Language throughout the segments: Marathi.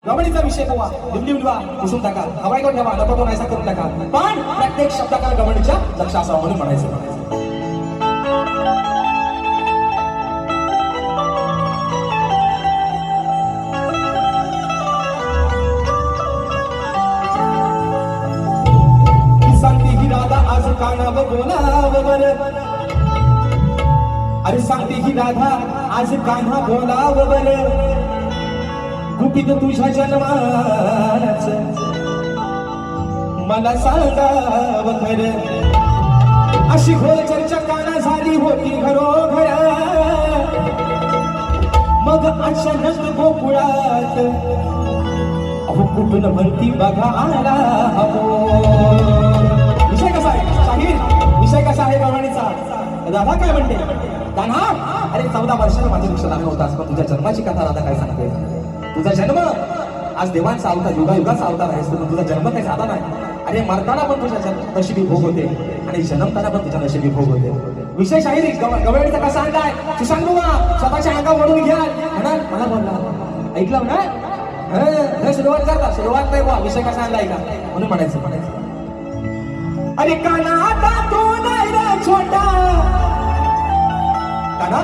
गवळीचा विषय पोवा लिंबली उडवा पुसून टाका हवाई करून ठेवा नको तो नाहीसा करून टाका पण प्रत्येक शब्दाकार गवळीच्या लक्ष असावं म्हणून म्हणायचं सांगते ही राधा आज कानावर बोलावं बरं अरे सांगते ही राधा आज कान्हा बोलावं बरं गुपित तुझ्या जन्माच मला सांगावं खरं अशी घोर चर्चा काना झाली होती घरोघर मग अचानक गोकुळात अहो कुठून म्हणती बघा आला विषय कसा आहे शाहीर विषय कसा आहे गवळणीचा राधा काय म्हणते कान्हा अरे 14 वर्षाला माझ्या लक्ष लागलं होतास पण तुझ्या जन्माची कथा राधा काय सांगते तुझा जन्म आज देवांचा अवतार युगायुगाचा अवतार आहेस पण तुझा जन्म काही साधा नाही अरे मरताना पण तुझ्या नशिबी भोग होते आणि जन्मताना पण तुझ्या नशिबी भोग होते विशेष शाहिरी गवळणीचा कसा अंगाय तू सांगू ना स्वतःच्या अंगा ओढून घ्या म्हणाल मला बोलला ऐकलं ना सुरुवात करता सुरुवात नाही बुवा विषय कसा अंगाय का म्हणून म्हणायचं अरे काना आता तू नाही रे छोटा काना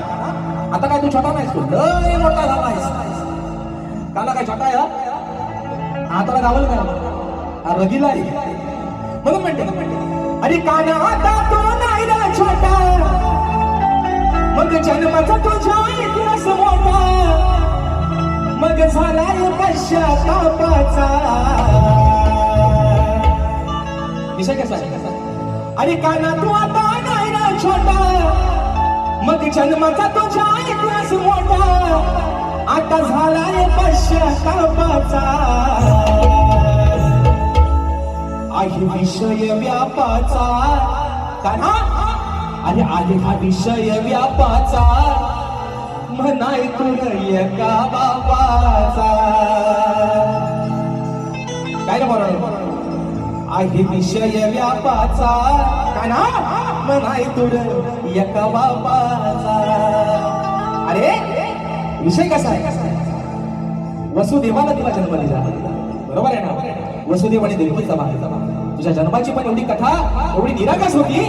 आता काय तू छोटा नाहीस तू लय मोठा झाला आहेस काला काय छोटा आहे हाताला गावल का रगीला आहे म्हणून म्हणते अरे काना आता तो नाही रे छोटा मग जन्माचा तुझ्या इतिहास मोठा मग झालाय पश्चातापाचा विषय कसा आहे अरे काना तू आता नाही रे छोटा मग जन्माचा तुझ्या इतिहास मोठा आता झालाय पश्चातापाचा आहे विषय व्यापाचा कान्हा अरे आहे हा विषय व्यापाचा म्हणाय तुला एका बाबाचा काय रे बरोबर आहे विषय व्यापाचा कान्हा म्हणाय तुला एका बाबाचा अरे विषय कसा आहे वसुदेवाला तिला जन्म दिला बरोबर आहे ना वसुदेवाने देवकीचा बाळ तुझ्या जन्माची पण एवढी कथा एवढी निरागस होती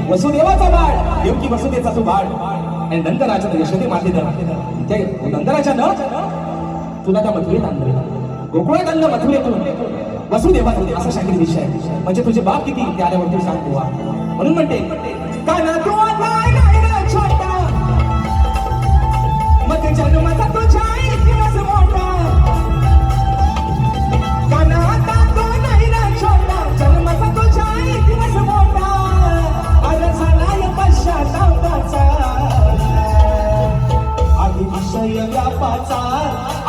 वसुदेवाचा बाळ देवकी वसुदेवाचा तो बाळ आणि नंदराच्या यशोदे मातेनं त्या नंदराच्या न तुला त्या मथुरेत आणलं गोकुळात आणलं मथुरेतून वसुदेवा असा शाहीर विषय म्हणजे तुझे बाप किती ते आल्यावरती सांगतो म्हणून म्हणते काना तू छोटा मग जन्माचा तुझ्या इतिहास मोठा काना आता तो नाही रे छोटा जन्माचा तुझ्या इतिहास मोठा अरे झालाय पश्चातापाचा आधी विषय व्यापाचा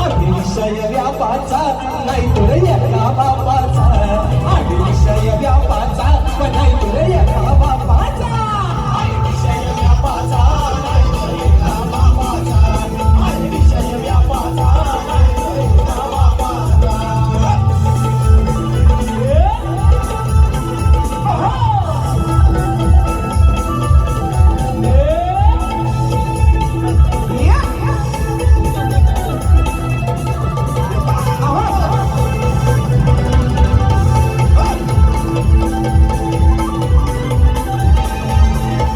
आधी विषय व्यापाचा नाही तुला एका बापाचा आधी विषय व्यापाचा नाही तुला एका